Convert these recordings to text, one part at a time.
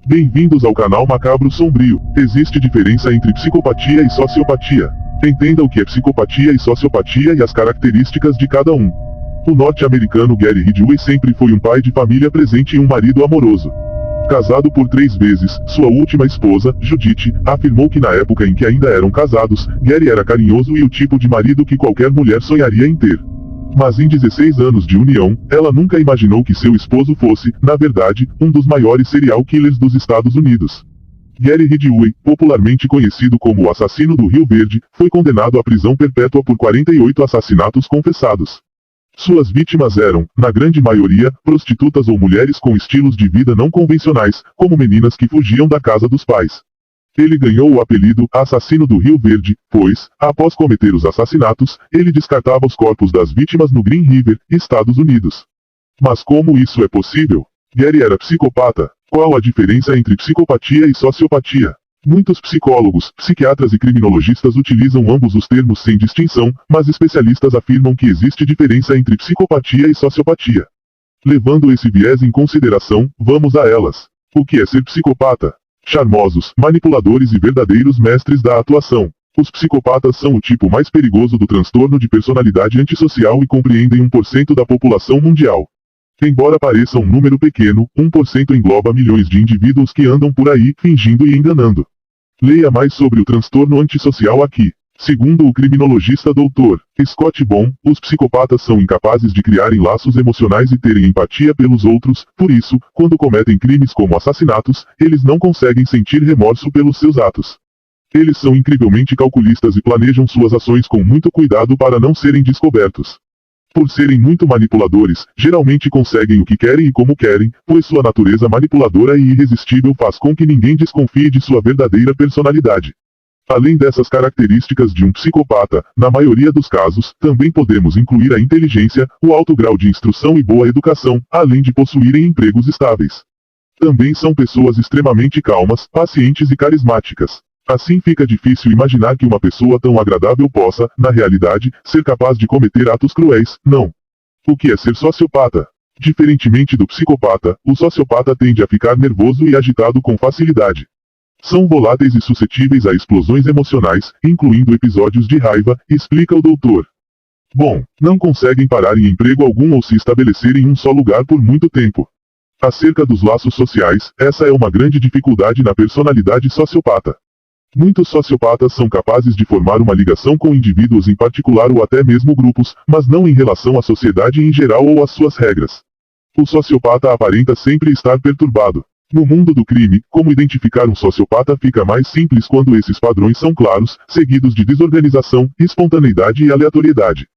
Bem-vindos ao canal Macabro Sombrio. Existe diferença entre psicopatia e sociopatia. Entenda o que é psicopatia e sociopatia e as características de cada um. O norte-americano Gary Ridgway sempre foi um pai de família presente e um marido amoroso. Casado por 3 vezes, sua última esposa, Judith, afirmou que na época em que ainda eram casados, Gary era carinhoso e o tipo de marido que qualquer mulher sonharia em ter. Mas em 16 anos de união, ela nunca imaginou que seu esposo fosse, na verdade, um dos maiores serial killers dos Estados Unidos. Gary Ridgway, popularmente conhecido como o assassino do Rio Verde, foi condenado à prisão perpétua por 48 assassinatos confessados. Suas vítimas eram, na grande maioria, prostitutas ou mulheres com estilos de vida não convencionais, como meninas que fugiam da casa dos pais. Ele ganhou o apelido Assassino do Rio Verde, pois, após cometer os assassinatos, ele descartava os corpos das vítimas no Green River, Estados Unidos. Mas como isso é possível? Gary era psicopata. Qual a diferença entre psicopatia e sociopatia? Muitos psicólogos, psiquiatras e criminologistas utilizam ambos os termos sem distinção, mas especialistas afirmam que existe diferença entre psicopatia e sociopatia. Levando esse viés em consideração, vamos a elas. O que é ser psicopata? Charmosos, manipuladores e verdadeiros mestres da atuação. Os psicopatas são o tipo mais perigoso do transtorno de personalidade antissocial e compreendem 1% da população mundial. Embora pareça um número pequeno, 1% engloba milhões de indivíduos que andam por aí, fingindo e enganando. Leia mais sobre o transtorno antissocial aqui. Segundo o criminologista Dr. Scott Bohn, os psicopatas são incapazes de criarem laços emocionais e terem empatia pelos outros, por isso, quando cometem crimes como assassinatos, eles não conseguem sentir remorso pelos seus atos. Eles são incrivelmente calculistas e planejam suas ações com muito cuidado para não serem descobertos. Por serem muito manipuladores, geralmente conseguem o que querem e como querem, pois sua natureza manipuladora e irresistível faz com que ninguém desconfie de sua verdadeira personalidade. Além dessas características de um psicopata, na maioria dos casos, também podemos incluir a inteligência, o alto grau de instrução e boa educação, além de possuírem empregos estáveis. Também são pessoas extremamente calmas, pacientes e carismáticas. Assim fica difícil imaginar que uma pessoa tão agradável possa, na realidade, ser capaz de cometer atos cruéis, não. O que é ser sociopata? Diferentemente do psicopata, o sociopata tende a ficar nervoso e agitado com facilidade. São voláteis e suscetíveis a explosões emocionais, incluindo episódios de raiva, explica o doutor. Bom, não conseguem parar em emprego algum ou se estabelecer em um só lugar por muito tempo. Acerca dos laços sociais, essa é uma grande dificuldade na personalidade sociopata. Muitos sociopatas são capazes de formar uma ligação com indivíduos em particular ou até mesmo grupos, mas não em relação à sociedade em geral ou às suas regras. O sociopata aparenta sempre estar perturbado. No mundo do crime, como identificar um sociopata fica mais simples quando esses padrões são claros, seguidos de desorganização, espontaneidade e aleatoriedade.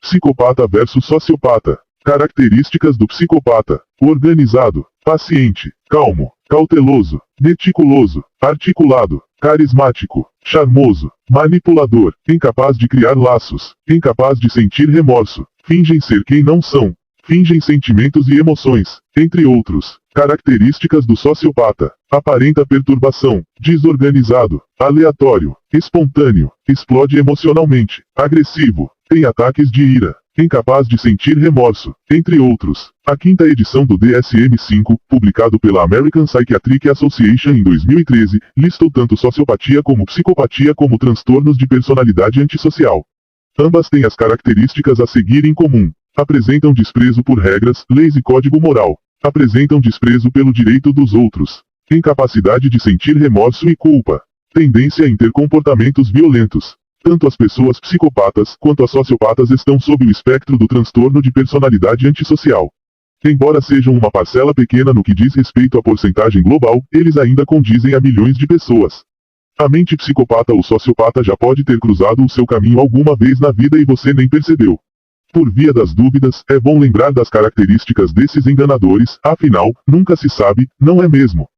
Psicopata versus sociopata. Características do psicopata: organizado, paciente, calmo, cauteloso, meticuloso, articulado, carismático, charmoso, manipulador, incapaz de criar laços, incapaz de sentir remorso, fingem ser quem não são, fingem sentimentos e emoções, entre outros. Características do sociopata: aparenta perturbação, desorganizado, aleatório, espontâneo, explode emocionalmente, agressivo, tem ataques de ira, incapaz de sentir remorso, entre outros. A 5ª edição do DSM-5, publicado pela American Psychiatric Association em 2013, listou tanto sociopatia como psicopatia como transtornos de personalidade antissocial. Ambas têm as características a seguir em comum. Apresentam desprezo por regras, leis e código moral. Apresentam desprezo pelo direito dos outros. Incapacidade de sentir remorso e culpa. Tendência em ter comportamentos violentos. Tanto as pessoas psicopatas quanto as sociopatas estão sob o espectro do transtorno de personalidade antissocial. Embora sejam uma parcela pequena no que diz respeito à porcentagem global, eles ainda condizem a milhões de pessoas. A mente psicopata ou sociopata já pode ter cruzado o seu caminho alguma vez na vida e você nem percebeu. Por via das dúvidas, é bom lembrar das características desses enganadores, afinal, nunca se sabe, não é mesmo?